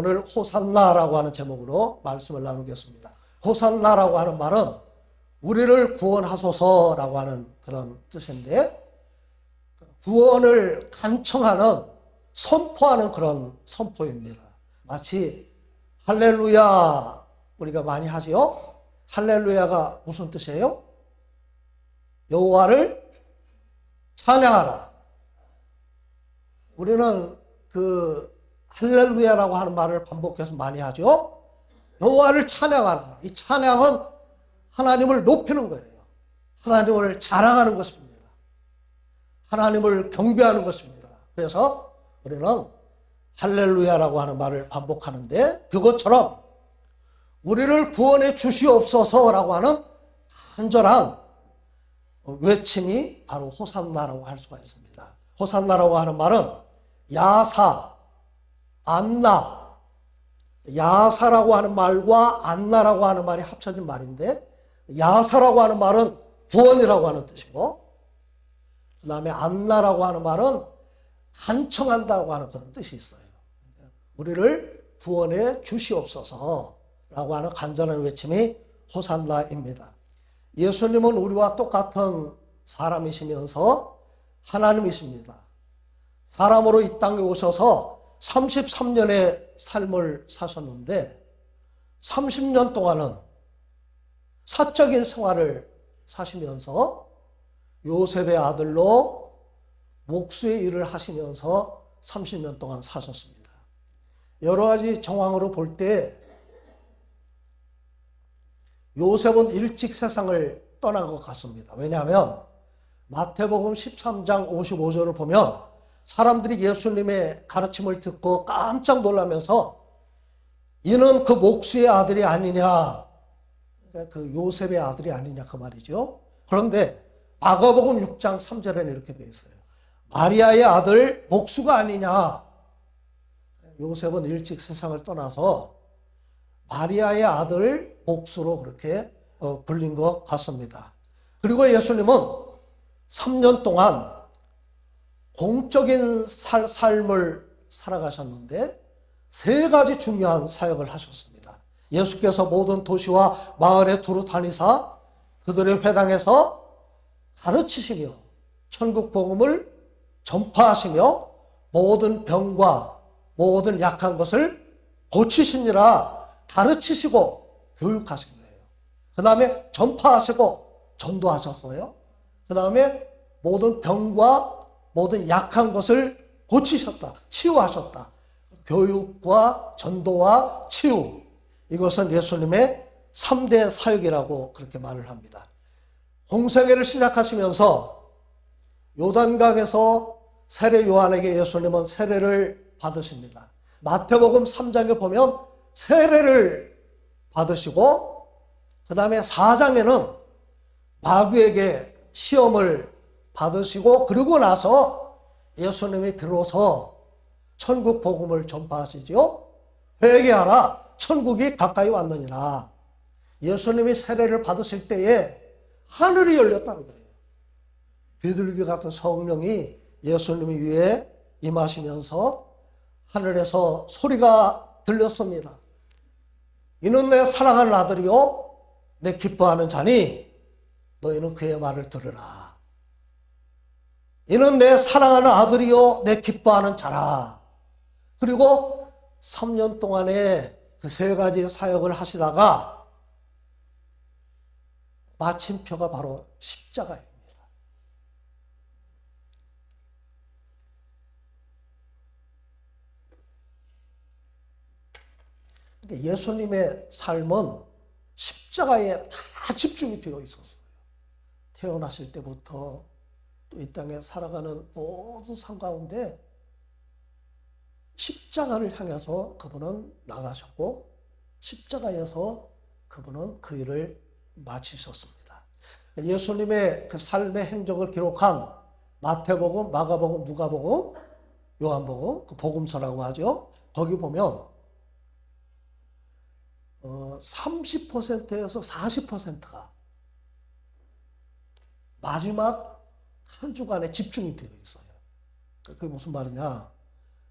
오늘 호산나라고 하는 제목으로 말씀을 나누겠습니다. 호산나라고 하는 말은 우리를 구원하소서라고 하는 그런 뜻인데, 구원을 간청하는, 선포하는 그런 선포입니다. 마치 할렐루야 우리가 많이 하지요. 할렐루야가 무슨 뜻이에요? 여호와를 찬양하라. 우리는 그 할렐루야라고 하는 말을 반복해서 많이 하죠. 여호와를 찬양하라. 이 찬양은 하나님을 높이는 거예요. 하나님을 자랑하는 것입니다. 하나님을 경배하는 것입니다. 그래서 우리는 할렐루야라고 하는 말을 반복하는데, 그것처럼 우리를 구원해 주시옵소서라고 하는 간절한 외침이 바로 호산나라고 할 수가 있습니다. 호산나라고 하는 말은 야사, 안나, 야사라고 하는 말과 안나라고 하는 말이 합쳐진 말인데, 야사라고 하는 말은 구원이라고 하는 뜻이고, 그 다음에 안나라고 하는 말은 간청한다고 하는 그런 뜻이 있어요. 우리를 구원해 주시옵소서라고 하는 간절한 외침이 호산나입니다. 예수님은 우리와 똑같은 사람이시면서 하나님이십니다. 사람으로 이 땅에 오셔서 33년의 삶을 사셨는데 30년 동안은 사적인 생활을 사시면서 요셉의 아들로 목수의 일을 하시면서 30년 동안 사셨습니다. 여러 가지 정황으로 볼 때 요셉은 일찍 세상을 떠난 것 같습니다. 왜냐하면 마태복음 13장 55절을 보면 사람들이 예수님의 가르침을 듣고 깜짝 놀라면서 이는 그 목수의 아들이 아니냐, 그 요셉의 아들이 아니냐 그 말이죠. 그런데 마가복음 6장 3절에는 이렇게 되어 있어요. 마리아의 아들 목수가 아니냐. 요셉은 일찍 세상을 떠나서 마리아의 아들 목수로 그렇게 불린 것 같습니다. 그리고 예수님은 3년 동안 공적인 삶을 살아가셨는데 3가지 중요한 사역을 하셨습니다. 예수께서 모든 도시와 마을에 두루 다니사 그들의 회당에서 가르치시며 천국 복음을 전파하시며 모든 병과 모든 약한 것을 고치시니라 가르치시고 교육하신 거예요. 그 다음에 전파하시고 전도하셨어요. 그 다음에 모든 병과 모든 약한 것을 고치셨다, 치유하셨다. 교육과 전도와 치유, 이것은 예수님의 3대 사역이라고 그렇게 말을 합니다. 공생애를 시작하시면서 요단강에서 세례 요한에게 예수님은 세례를 받으십니다. 마태복음 3장에 보면 세례를 받으시고, 그 다음에 4장에는 마귀에게 시험을 받으시고, 그리고 나서 예수님이 비로소 천국 복음을 전파하시죠. 회개하라, 천국이 가까이 왔느니라. 예수님이 세례를 받으실 때에 하늘이 열렸다는 거예요. 비둘기 같은 성령이 예수님이 위에 임하시면서 하늘에서 소리가 들렸습니다. 이는 내 사랑하는 아들이요 내 기뻐하는 자니 너희는 그의 말을 들으라. 이는 내 사랑하는 아들이요 내 기뻐하는 자라. 그리고 3년 동안에 그 3가지 사역을 하시다가 마침표가 바로 십자가입니다. 예수님의 삶은 십자가에 다 집중이 되어 있었어요. 태어나실 때부터 또 이 땅에 살아가는 모든 삶 가운데 십자가를 향해서 그분은 나가셨고 십자가에서 그분은 그 일을 마치셨습니다. 예수님의 그 삶의 행적을 기록한 마태복음, 마가복음, 누가복음, 요한복음, 그 복음서라고 하죠. 거기 보면 30%에서 40%가 마지막 한 주간에 집중이 되어 있어요. 그게 무슨 말이냐?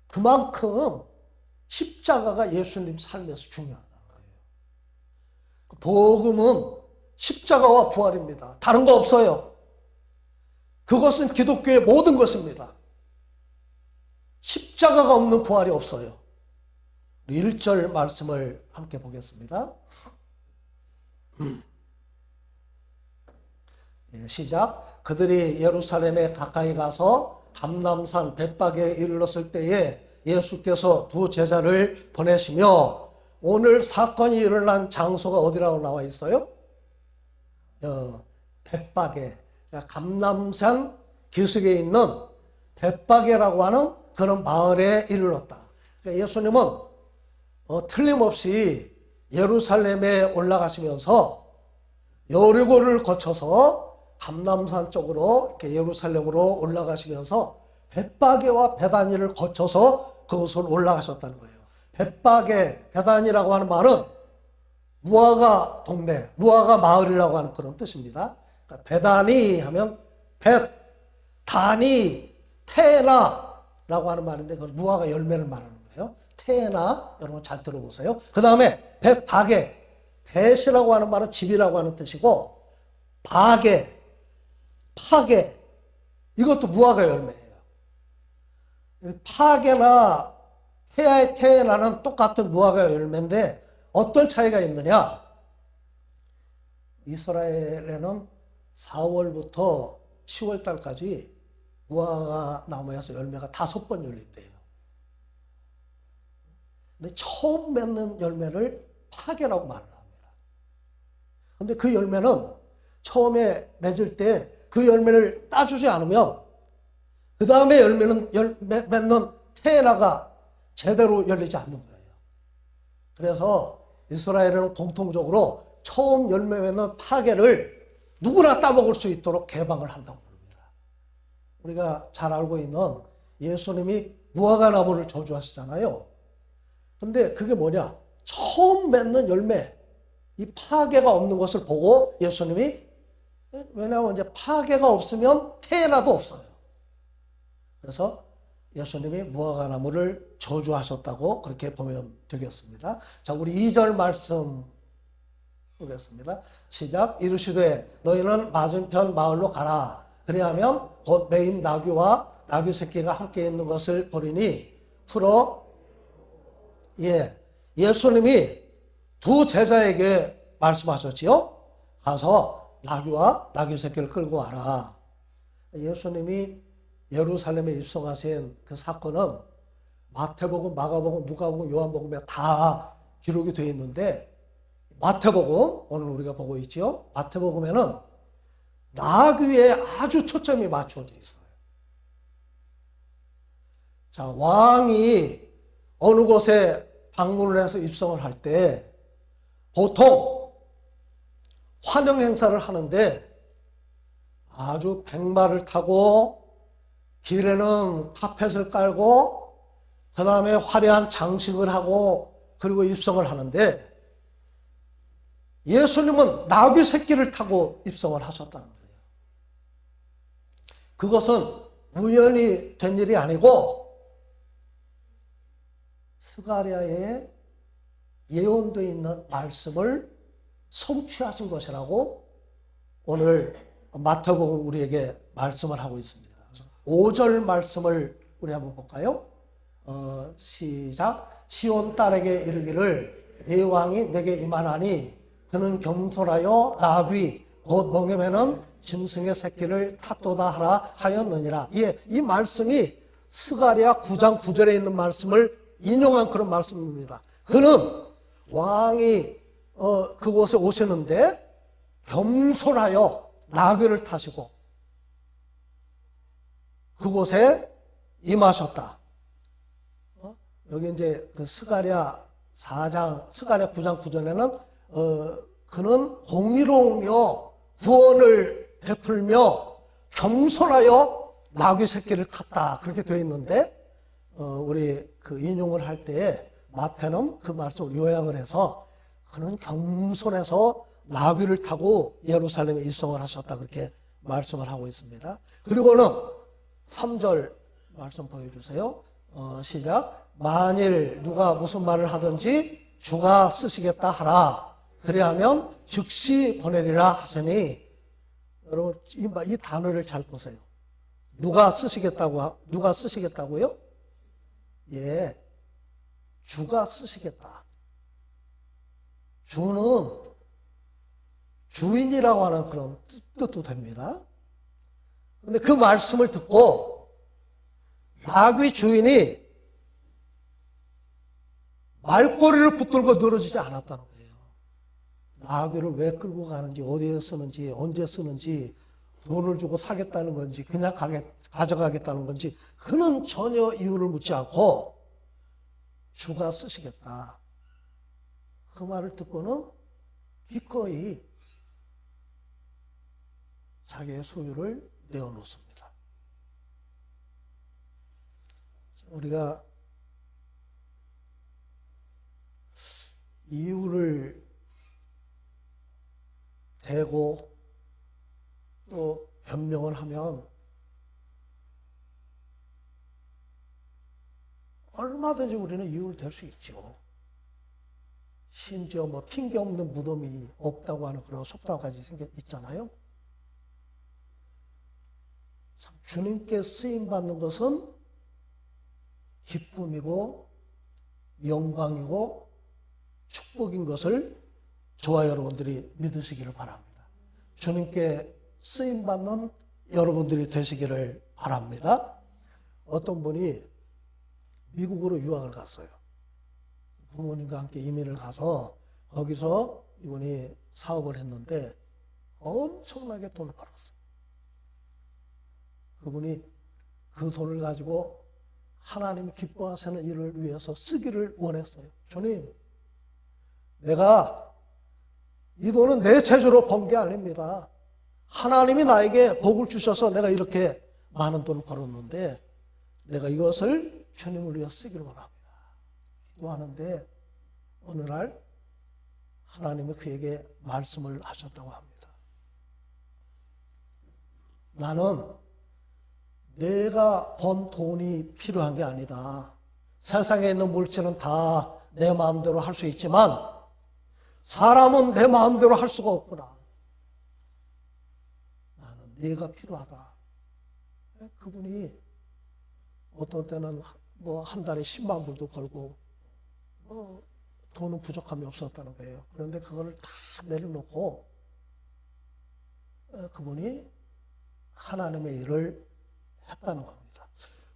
그만큼 십자가가 예수님 삶에서 중요하다는 거예요. 복음은 십자가와 부활입니다. 다른 거 없어요. 그것은 기독교의 모든 것입니다. 십자가가 없는 부활이 없어요. 1절 말씀을 함께 보겠습니다. 시작. 그들이 예루살렘에 가까이 가서 감람산 벳박에 이르렀을 때에 예수께서 두 제자를 보내시며, 오늘 사건이 일어난 장소가 어디라고 나와 있어요? 벳박에, 그러니까 감람산 기슭에 있는 벳박에라고 하는 그런 마을에 이르렀다. 그러니까 예수님은 틀림없이 예루살렘에 올라가시면서 여리고를 거쳐서 감람산 쪽으로 이렇게 예루살렘으로 올라가시면서 벳박에와 베다니를 거쳐서 그곳으로 올라가셨다는 거예요. 벳박에, 베다니라고 하는 말은 무화과 동네, 무화과 마을이라고 하는 그런 뜻입니다. 그러니까 베다니 하면 벳, 다니, 테나라고 하는 말인데 그건 무화과 열매를 말하는 거예요. 테나, 여러분 잘 들어보세요. 그 다음에 벳박에, 벳이라고 하는 말은 집이라고 하는 뜻이고, 박에, 파게, 이것도 무화과 열매예요. 파게나 테나는 똑같은 무화과 열매인데 어떤 차이가 있느냐? 이스라엘에는 4월부터 10월 달까지 무화과 나무에서 열매가 5번 열린대요. 근데 처음 맺는 열매를 파게라고 말을 합니다. 근데 그 열매는 처음에 맺을 때 그 열매를 따주지 않으면 그 다음에 맺는 테나가 제대로 열리지 않는 거예요. 그래서 이스라엘은 공통적으로 처음 열매 맺는 파게를 누구나 따먹을 수 있도록 개방을 한다고 합니다. 우리가 잘 알고 있는 예수님이 무화과 나무를 저주하시잖아요. 근데 그게 뭐냐? 처음 맺는 열매, 이 파게가 없는 것을 보고 예수님이, 왜냐하면 이제 파게가 없으면 테나도 없어요. 그래서 예수님이 무화과 나무를 저주하셨다고 그렇게 보면 되겠습니다. 자, 우리 2절 말씀 보겠습니다. 시작. 이르시되 너희는 맞은편 마을로 가라. 그리하면 곧 매인 나귀와 나귀 새끼가 함께 있는 것을 보리니 풀어. 예수님이 두 제자에게 말씀하셨지요. 가서 나귀와 나귀 새끼를 끌고 와라. 예수님이 예루살렘에 입성하신 그 사건은 마태복음, 마가복음, 누가복음, 요한복음에 다 기록이 되어 있는데, 마태복음, 오늘 우리가 보고 있죠. 마태복음에는 나귀에 아주 초점이 맞춰져 있어요. 자, 왕이 어느 곳에 방문을 해서 입성을 할 때 보통 환영 행사를 하는데 아주 백마를 타고 길에는 카펫을 깔고 그 다음에 화려한 장식을 하고 그리고 입성을 하는데, 예수님은 나귀 새끼를 타고 입성을 하셨다는 거예요. 그것은 우연히 된 일이 아니고 스가랴에 예언되어 있는 말씀을 성취하신 것이라고 오늘 마태복음 우리에게 말씀을 하고 있습니다. 5절 말씀을 우리 한번 볼까요? 시작. 시온 딸에게 이르기를 네 왕이 내게 임하나니 그는 겸손하여 나귀 곧 멍에매는 짐승의 새끼를 탔도다 하라 하였느니라. 이 말씀이 스가랴 9장 9절에 있는 말씀을 인용한 그런 말씀입니다. 그는 왕이 그곳에 오시는데 겸손하여 나귀를 타시고 그곳에 임하셨다. 여기 이제 그 스가랴 9장 9절에는 그는 공의로우며 구원을 베풀며 겸손하여 나귀 새끼를 탔다. 그렇게 되어 있는데, 우리 그 인용을 할 때 마태는 그 말씀을 요약을 해서 그는 겸손해서 나귀를 타고 예루살렘에 입성을 하셨다. 그렇게 말씀을 하고 있습니다. 그리고는 3절 말씀 보여주세요. 시작. 만일 누가 무슨 말을 하든지 주가 쓰시겠다 하라. 그래야면 즉시 보내리라 하시니, 여러분 이 단어를 잘 보세요. 누가 쓰시겠다고요? 예, 주가 쓰시겠다. 주는 주인이라고 하는 그런 뜻도 됩니다. 근데 그 말씀을 듣고 나귀 주인이 말꼬리를 붙들고 늘어지지 않았다는 거예요. 나귀를 왜 끌고 가는지, 어디에 쓰는지, 언제 쓰는지, 돈을 주고 사겠다는 건지, 그냥 가져가겠다는 건지, 그는 전혀 이유를 묻지 않고 주가 쓰시겠다. 그 말을 듣고는 기꺼이 자기의 소유를 내어놓습니다. 우리가 이유를 대고 또 변명을 하면 얼마든지 우리는 이유를 댈 수 있죠. 심지어 뭐 핑계 없는 무덤이 없다고 하는 그런 속담까지 있잖아요. 참 주님께 쓰임 받는 것은 기쁨이고 영광이고 축복인 것을 저와 여러분들이 믿으시기를 바랍니다. 주님께 쓰임 받는 여러분들이 되시기를 바랍니다. 어떤 분이 미국으로 유학을 갔어요. 부모님과 함께 이민을 가서 거기서 이분이 사업을 했는데 엄청나게 돈을 벌었어요. 그분이 그 돈을 가지고 하나님이 기뻐하시는 일을 위해서 쓰기를 원했어요. 주님, 내가 이 돈은 내 재주로 번 게 아닙니다. 하나님이 나에게 복을 주셔서 내가 이렇게 많은 돈을 벌었는데 내가 이것을 주님을 위해 쓰기를 원합니다. 기도하는데 어느 날 하나님이 그에게 말씀을 하셨다고 합니다. 나는 내가 번 돈이 필요한 게 아니다. 세상에 있는 물질은 다 내 마음대로 할 수 있지만 사람은 내 마음대로 할 수가 없구나. 나는 네가 필요하다. 그분이 어떤 때는 뭐 한 달에 10만 불도 벌고 돈은 부족함이 없었다는 거예요. 그런데 그거를 다 내려놓고 그분이 하나님의 일을 했다는 겁니다.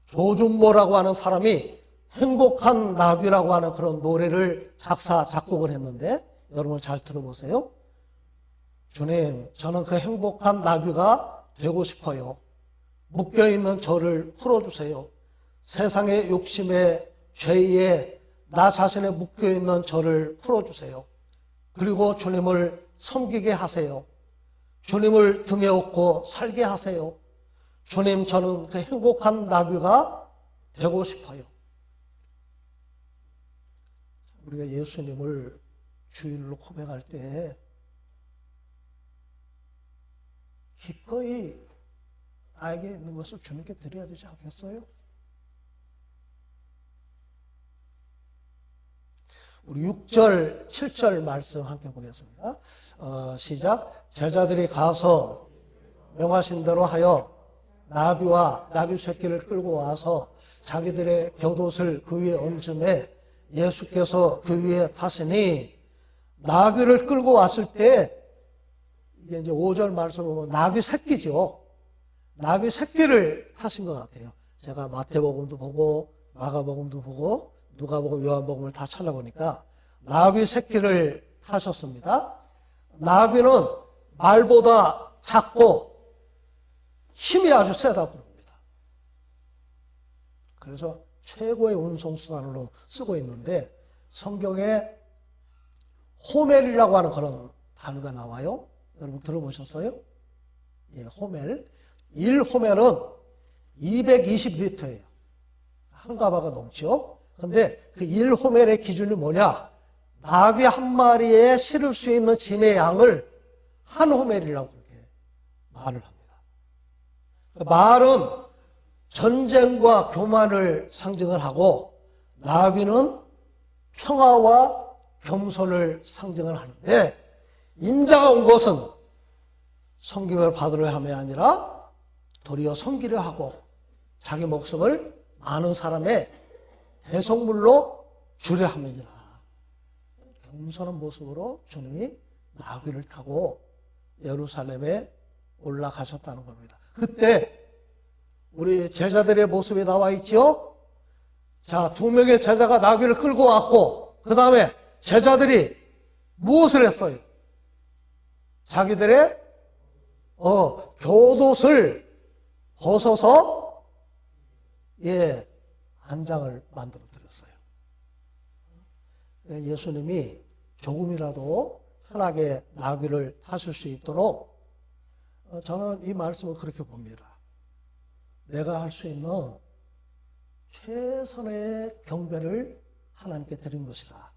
조준모라고 하는 사람이 행복한 나귀라고 하는 그런 노래를 작곡을 했는데 여러분 잘 들어보세요. 주님, 저는 그 행복한 나귀가 되고 싶어요. 묶여있는 저를 풀어주세요. 세상의 욕심에, 죄에, 나 자신에 묶여있는 저를 풀어주세요. 그리고 주님을 섬기게 하세요. 주님을 등에 업고 살게 하세요. 주님, 저는 그 행복한 나귀가 되고 싶어요. 우리가 예수님을 주인으로 고백할 때 기꺼이 나에게 있는 것을 주님께 드려야 되지 않겠어요? 우리 6절, 7절 말씀 함께 보겠습니다. 시작. 제자들이 가서 명하신 대로 하여 나귀와 나귀 새끼를 끌고 와서 자기들의 곁옷을 그 위에 얹음에 예수께서 그 위에 타시니 나귀를 끌고 왔을 때 이게 이제 5절 말씀을 보면 나귀 새끼죠. 나귀 새끼를 타신 것 같아요. 제가 마태복음도 보고 마가복음도 보고 누가복음, 요한복음을 다 찾아보니까 나귀 새끼를 타셨습니다. 나귀는 말보다 작고 힘이 아주 세다 부릅니다. 그래서 최고의 운송수단으로 쓰고 있는데 성경에 호멜이라고 하는 그런 단어가 나와요. 여러분 들어보셨어요? 예, 호멜. 1호멜은 220리터예요. 한 가마가 넘죠. 근데 그 1호멜의 기준이 뭐냐? 나귀 한 마리에 실을 수 있는 짐의 양을 한 호멜이라고 그렇게 말을 합니다. 말은 전쟁과 교만을 상징을 하고 나귀는 평화와 겸손을 상징을 하는데 인자가 온 것은 섬김을 받으려 함이 아니라 도리어 섬기려 하고 자기 목숨을 많은 사람의 대성물로 주려 함이니라. 겸손한 모습으로 주님이 나귀를 타고 예루살렘에 올라가셨다는 겁니다. 그때 우리 제자들의 모습이 나와 있죠. 자, 2명의 제자가 나귀를 끌고 왔고 그 다음에 제자들이 무엇을 했어요? 자기들의 겉옷을 벗어서 안장을 만들어 드렸어요. 예수님이 조금이라도 편하게 나귀를 타실 수 있도록 저는 이 말씀을 그렇게 봅니다. 내가 할 수 있는 최선의 경배를 하나님께 드린 것이다.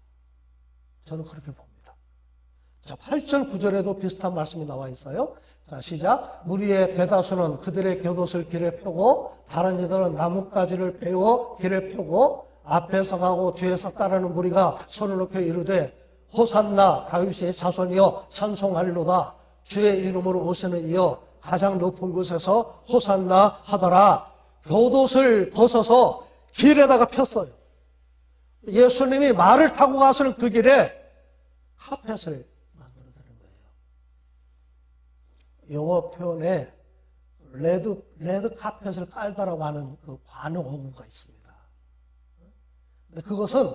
저는 그렇게 봅니다. 자, 8절 9절에도 비슷한 말씀이 나와 있어요. 자, 시작. 무리의 대다수는 그들의 겉옷을 길에 펴고 다른 이들은 나뭇가지를 베어 길에 펴고 앞에서 가고 뒤에서 따르는 무리가 손을 높여 이르되 호산나 다윗의 자손이여 찬송하리로다. 주의 이름으로 오시는 이여 가장 높은 곳에서 호산나 하더라. 겉옷을 벗어서 길에다가 폈어요. 예수님이 말을 타고 가시는 그 길에 카펫을 만들어 드린 거예요. 영어 표현에 레드 카펫을 깔다라고 하는 그 관용 어구가 있습니다. 근데 그것은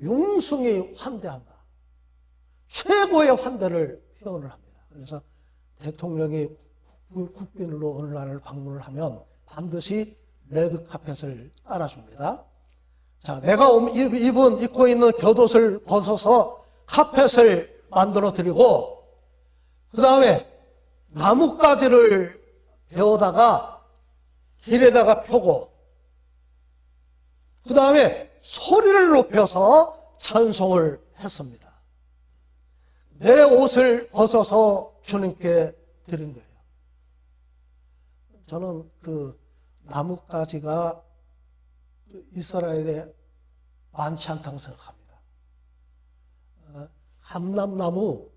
융숭이 환대한다. 최고의 환대를 표현을 합니다. 그래서 대통령이 국빈으로 어느 나라를 방문을 하면 반드시 레드 카펫을 깔아줍니다. 자, 내가 입고 있는 겉옷을 벗어서 카펫을 만들어 드리고 그 다음에 나뭇가지를 베어다가 길에다가 펴고 그 다음에 소리를 높여서 찬송을 했습니다. 내 옷을 벗어서 주님께 드린 거예요. 저는 그 나뭇가지가 이스라엘에 많지 않다고 생각합니다. 함람나무,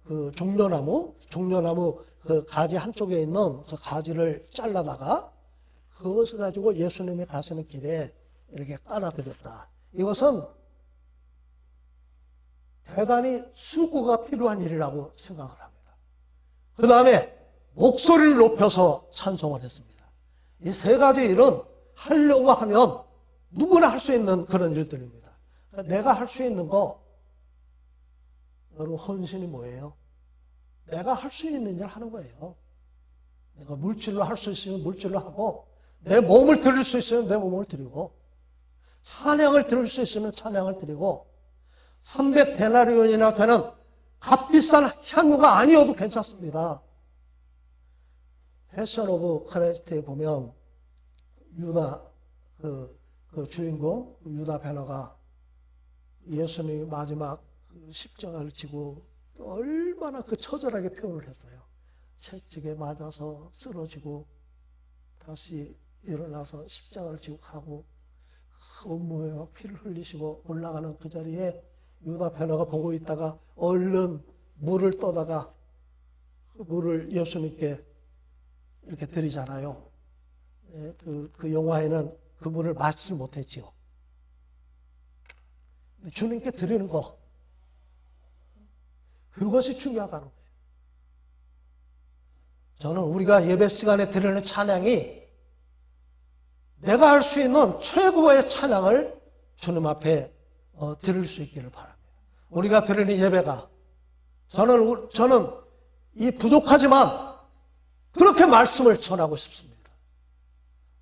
그 종려나무 그 가지 한쪽에 있는 그 가지를 잘라다가 그것을 가지고 예수님이 가시는 길에 이렇게 깔아드렸다. 이것은 대단히 수고가 필요한 일이라고 생각을 합니다. 그 다음에 목소리를 높여서 찬송을 했습니다. 이 세 가지 일은 하려고 하면 누구나 할 수 있는 그런 일들입니다. 내가 할 수 있는 거, 여러분 헌신이 뭐예요? 내가 할 수 있는 일 하는 거예요. 내가 물질로 할 수 있으면 물질로 하고 내 몸을 드릴 수 있으면 내 몸을 드리고 찬양을 드릴 수 있으면 찬양을 드리고 300데나리온이나 되는 값비싼 향유가 아니어도 괜찮습니다. 패션 오브 크라이스트에 보면 유다 그 주인공 유다 베너가 예수님이 마지막 그 십자가를 지고 얼마나 그 처절하게 표현을 했어요. 채찍에 맞아서 쓰러지고 다시 일어나서 십자가를 지고 가고 온몸에 막 피를 흘리시고 올라가는 그 자리에 유다 베너가 보고 있다가 얼른 물을 떠다가 그 물을 예수님께 이렇게 드리잖아요. 그 영화에는 그 물을 마시지 못했지요. 주님께 드리는 거, 그것이 중요하다는 거예요. 저는 우리가 예배 시간에 드리는 찬양이 내가 할 수 있는 최고의 찬양을 주님 앞에 드릴 수 있기를 바랍니다. 우리가 드리는 예배가 저는 이 부족하지만 그렇게 말씀을 전하고 싶습니다.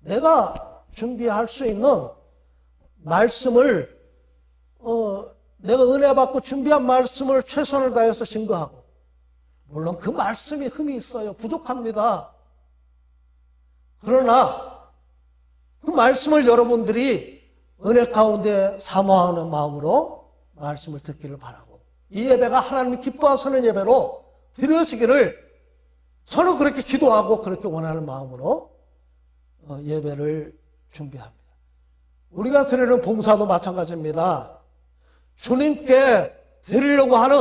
내가 준비할 수 있는 말씀을 내가 은혜 받고 준비한 말씀을 최선을 다해서 증거하고 물론 그 말씀이 흠이 있어요. 부족합니다. 그러나 그 말씀을 여러분들이 은혜 가운데 사모하는 마음으로 말씀을 듣기를 바라고 이 예배가 하나님이 기뻐하시는 예배로 드려지기를 저는 그렇게 기도하고 그렇게 원하는 마음으로 예배를 준비합니다. 우리가 드리는 봉사도 마찬가지입니다. 주님께 드리려고 하는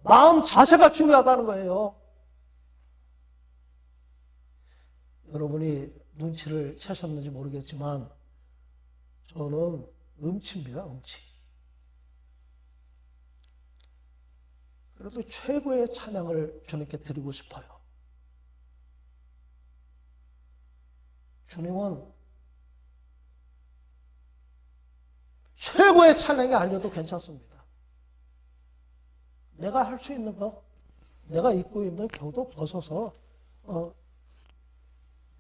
마음 자세가 중요하다는 거예요. 여러분이 눈치를 채셨는지 모르겠지만 저는 음치입니다. 음치. 그래도 최고의 찬양을 주님께 드리고 싶어요. 주님은 최고의 찬양이 아니어도 괜찮습니다. 내가 할 수 있는 거, 내가 입고 있는 겨도 벗어서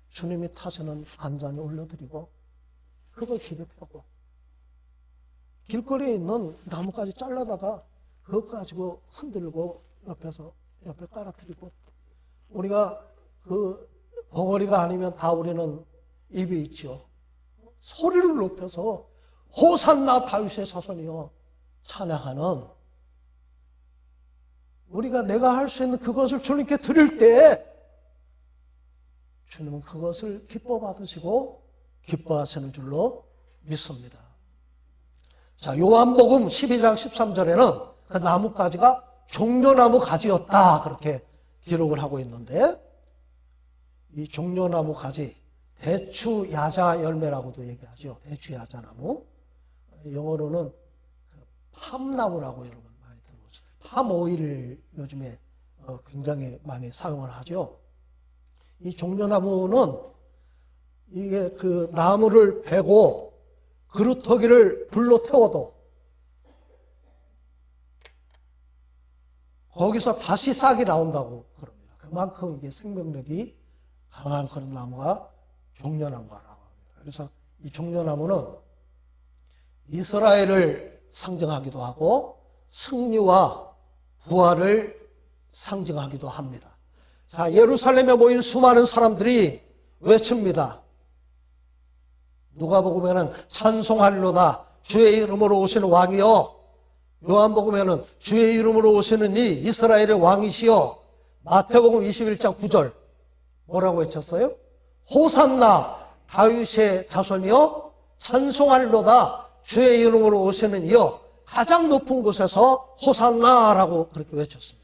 주님이 타시는 안잔에 올려드리고 그걸 길에 펴고 길거리에 있는 나무까지 잘라다가 그것 가지고 흔들고 옆에 깔아드리고 우리가 그 벙어리가 아니면 다 우리는 입이 있죠. 소리를 높여서 호산나 다윗의 자손이여 찬양하는 우리가 내가 할 수 있는 그것을 주님께 드릴 때 주님은 그것을 기뻐 받으시고 기뻐하시는 줄로 믿습니다. 자, 요한복음 12장 13절에는 그 나뭇가지가 종려나무 가지였다 그렇게 기록을 하고 있는데 이 종려나무 가지 대추 야자 열매라고도 얘기하죠. 대추 야자나무. 영어로는 팜나무라고 여러분 많이 들어보죠. 팜오일을 요즘에 굉장히 많이 사용을 하죠. 이 종려나무는 이게 그 나무를 베고 그루터기를 불로 태워도 거기서 다시 싹이 나온다고 그럽니다. 그만큼 이게 생명력이 강한 그런 나무가 종려나무라고 합니다. 그래서 이 종려나무는 이스라엘을 상징하기도 하고 승리와 부활을 상징하기도 합니다. 자, 예루살렘에 모인 수많은 사람들이 외칩니다. 누가복음에는 찬송하리로다 주의 이름으로 오시는 왕이여, 요한복음에는 주의 이름으로 오시는 이 이스라엘의 왕이시여, 마태복음 21장 9절 뭐라고 외쳤어요? 호산나 다윗의 자손이여 찬송하리로다 주의 이름으로 오시는 이여, 가장 높은 곳에서 호산나라고 그렇게 외쳤습니다.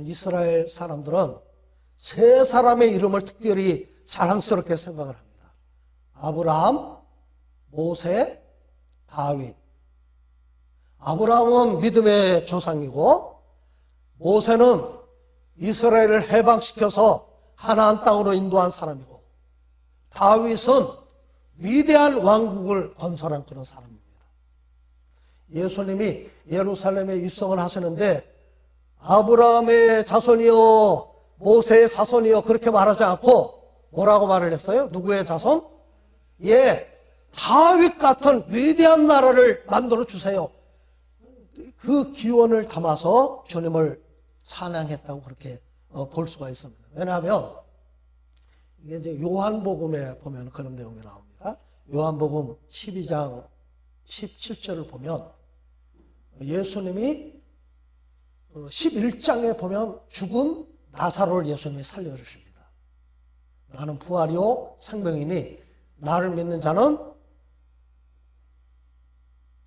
이스라엘 사람들은 세 사람의 이름을 특별히 자랑스럽게 생각을 합니다. 아브라함, 모세, 다윗. 아브라함은 믿음의 조상이고 모세는 이스라엘을 해방시켜서 가나안 땅으로 인도한 사람이고 다윗은 위대한 왕국을 건설한 그런 사람입니다. 예수님이 예루살렘에 입성을 하시는데 아브라함의 자손이요 모세의 자손이요 그렇게 말하지 않고 뭐라고 말을 했어요? 누구의 자손? 예, 다윗 같은 위대한 나라를 만들어 주세요. 그 기원을 담아서 주님을 찬양했다고 그렇게 볼 수가 있습니다. 왜냐하면 이게 이제 요한복음에 보면 그런 내용이 나옵니다. 요한복음 12장 17절을 보면 예수님이 11장에 보면 죽은 나사로를 예수님이 살려주십니다. 나는 부활이요 생명이니 나를 믿는 자는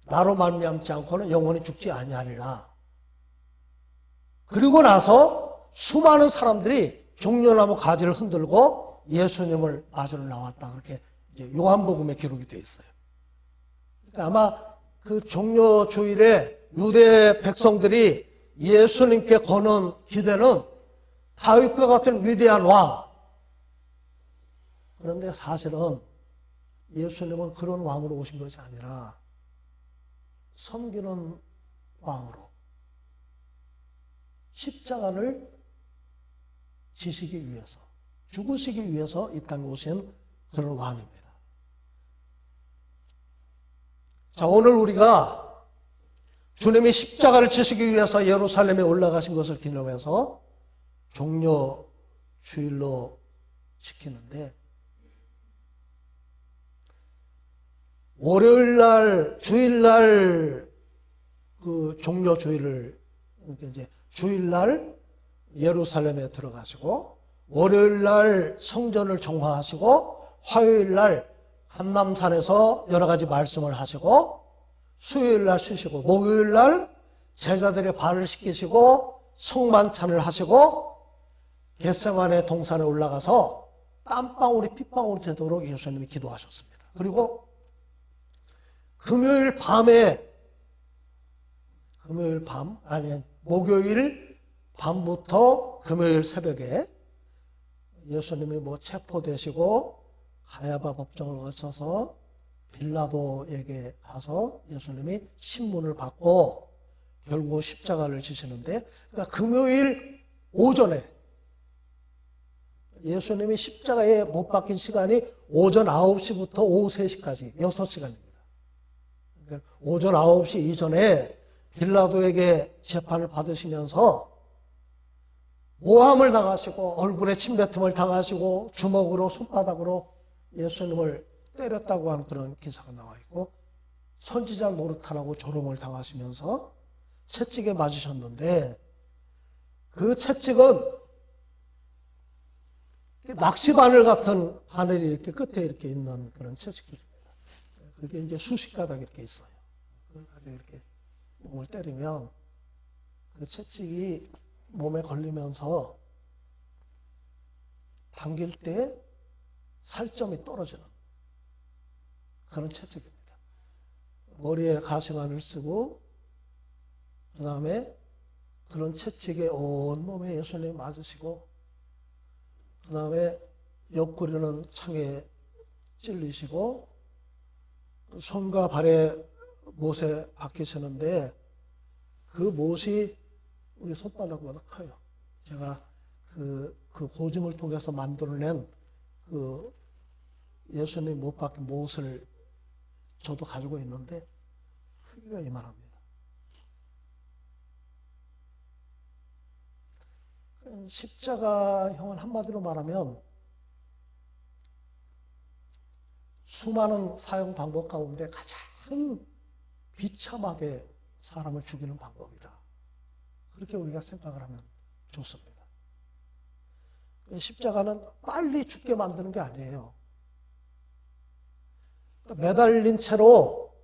나로 말미암지 않고는 영원히 죽지 아니하리라. 그리고 나서 수많은 사람들이 종려나무 가지를 흔들고 예수님을 맞으러 나왔다. 그렇게 이제 요한복음에 기록이 되어 있어요. 그러니까 아마 그 종려주일에 유대 백성들이 예수님께 거는 기대는 다윗과 같은 위대한 왕. 그런데 사실은 예수님은 그런 왕으로 오신 것이 아니라 섬기는 왕으로 십자가를 지시기 위해서, 죽으시기 위해서 이 땅에 오신 그런 왕입니다. 자, 오늘 우리가 주님이 십자가를 지시기 위해서 예루살렘에 올라가신 것을 기념해서 종려주일로 지키는데 월요일날, 주일날 그 종려주일을 이제 주일날 예루살렘에 들어가시고 월요일날 성전을 정화하시고 화요일날 한남산에서 여러 가지 말씀을 하시고 수요일 날 쉬시고 목요일 날 제자들의 발을 씻기시고 성만찬을 하시고 겟세마네 동산에 올라가서 땀방울이 핏방울이 되도록 예수님이 기도하셨습니다. 그리고 목요일 밤부터 금요일 새벽에 예수님이 체포되시고 가야바 법정을 거쳐서 빌라도에게 가서 예수님이 신문을 받고 결국 십자가를 지시는데, 그러니까 금요일 오전에 예수님이 십자가에 못 박힌 시간이 오전 9시부터 오후 3시까지 6시간입니다. 그러니까 오전 9시 이전에 빌라도에게 재판을 받으시면서 모함을 당하시고 얼굴에 침뱉음을 당하시고 주먹으로 손바닥으로 예수님을 때렸다고 하는 그런 기사가 나와 있고, 선지자 노릇하라고 조롱을 당하시면서 채찍에 맞으셨는데, 그 채찍은 낚시 바늘 같은 바늘이 이렇게 끝에 이렇게 있는 그런 채찍입니다. 그게 이제 수십 가닥 이렇게 있어요. 그걸 가지고 이렇게 몸을 때리면 그 채찍이 몸에 걸리면서 당길 때 살점이 떨어지는 그런 채찍입니다. 머리에 가시관을 쓰고 그 다음에 그런 채찍에 온몸에 예수님 맞으시고 그 다음에 옆구리는 창에 찔리시고 손과 발에 못에 박히시는데 그 못이 우리 손바닥보다 커요. 제가 그 고증을 통해서 만들어낸 그 예수님 못 박힌 못을 저도 가지고 있는데 크기가 이만합니다. 십자가형은 한마디로 말하면 수많은 사형 방법 가운데 가장 비참하게 사람을 죽이는 방법이다. 그렇게 우리가 생각을 하면 좋습니다. 십자가는 빨리 죽게 만드는 게 아니에요. 매달린 채로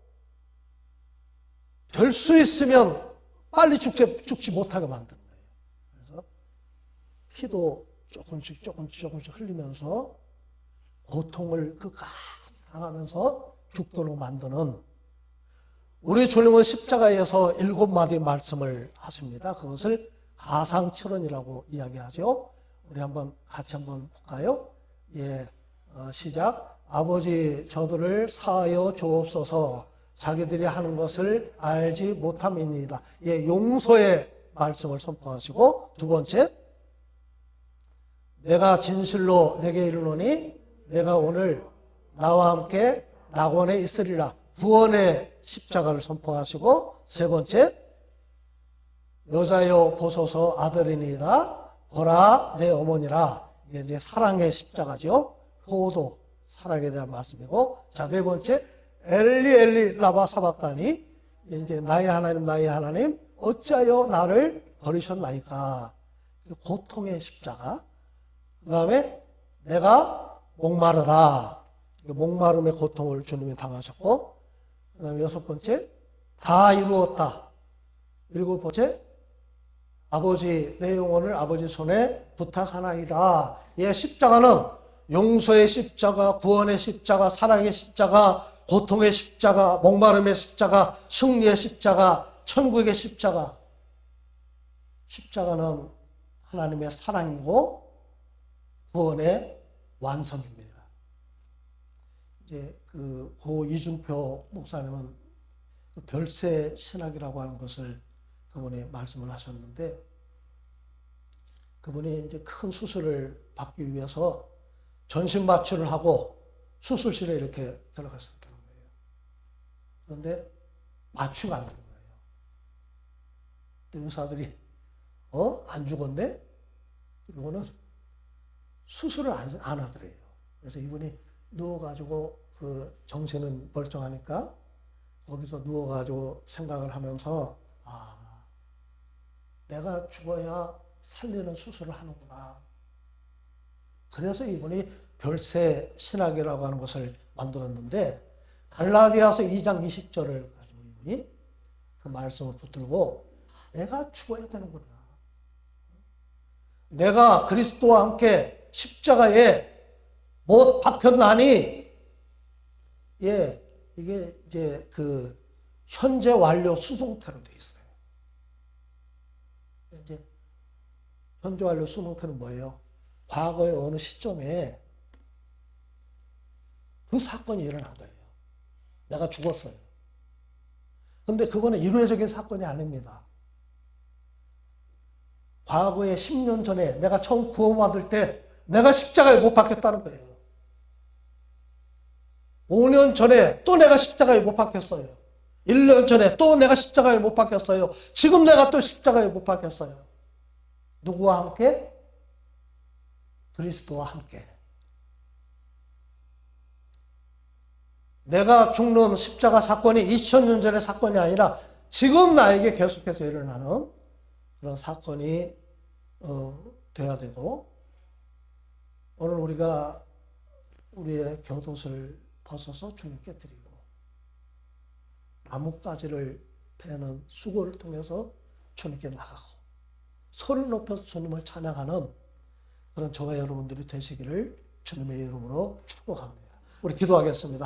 될 수 있으면 빨리 죽지 못하게 만드는 거예요. 그래서 피도 조금씩 흘리면서 고통을 끝까지 당하면서 죽도록 만드는, 우리 주님은 십자가에서 7마디 말씀을 하십니다. 그것을 가상칠언이라고 이야기하죠. 우리 같이 한번 볼까요? 시작. 아버지, 저들을 사하여 주옵소서. 자기들이 하는 것을 알지 못함이니이다. 용서의 말씀을 선포하시고, 두 번째, 내가 진실로 내게 이르노니 내가 오늘 나와 함께 낙원에 있으리라. 구원의 십자가를 선포하시고, 세 번째, 여자여 보소서 아들이니이다. 보라 내 어머니라. 이게 이제 사랑의 십자가죠. 효도, 사랑에 대한 말씀이고, 자, 네 번째, 엘리 엘리 라바 사박다니. 이제 나의 하나님 어찌하여 나를 버리셨나이까. 고통의 십자가. 그 다음에 내가 목마르다. 목마름의 고통을 주님이 당하셨고, 그 다음에 여섯 번째, 다 이루었다. 일곱 번째, 아버지 내 영혼을 아버지 손에 부탁하나이다. 십자가는 용서의 십자가, 구원의 십자가, 사랑의 십자가, 고통의 십자가, 목마름의 십자가, 승리의 십자가, 천국의 십자가. 십자가는 하나님의 사랑이고 구원의 완성입니다. 이제 고 이준표 목사님은 별세 신학이라고 하는 것을 그분이 말씀을 하셨는데, 그분이 이제 큰 수술을 받기 위해서 전신 마취를 하고 수술실에 이렇게 들어갔었다는 거예요. 그런데 마취가 안 되는 거예요. 의사들이 안 죽었네? 그러고는 수술을 안 하더래요. 그래서 이분이 누워가지고 정신은 멀쩡하니까 거기서 누워가지고 생각을 하면서, 내가 죽어야 살리는 수술을 하는구나. 그래서 이분이 별세 신학이라고 하는 것을 만들었는데 갈라디아서 2장 20절을 가지고 이분이 그 말씀을 붙들고 내가 죽어야 되는구나. 내가 그리스도와 함께 십자가에 못 박혔나니 예, 이게 이제 그 현재 완료 수동태로 돼 있어요. 이제 현재 완료 수동태는 뭐예요? 과거의 어느 시점에 그 사건이 일어난 거예요. 내가 죽었어요. 근데 그거는 일회적인 사건이 아닙니다. 과거에 10년 전에 내가 처음 구원받을 때 내가 십자가에 못 박혔다는 거예요. 5년 전에 또 내가 십자가에 못 박혔어요. 1년 전에 또 내가 십자가에 못 박혔어요. 지금 내가 또 십자가에 못 박혔어요. 누구와 함께? 그리스도와 함께. 내가 죽는 십자가 사건이 2000년 전의 사건이 아니라 지금 나에게 계속해서 일어나는 그런 사건이 돼야 되고, 오늘 우리가 우리의 겉옷을 벗어서 주님께 드리고 나뭇가지를 베는 수고를 통해서 주님께 나가고 소리를 높여서 주님을 찬양하는 그런 저와 여러분들이 되시기를 주님의 이름으로 축복합니다. 우리 기도하겠습니다.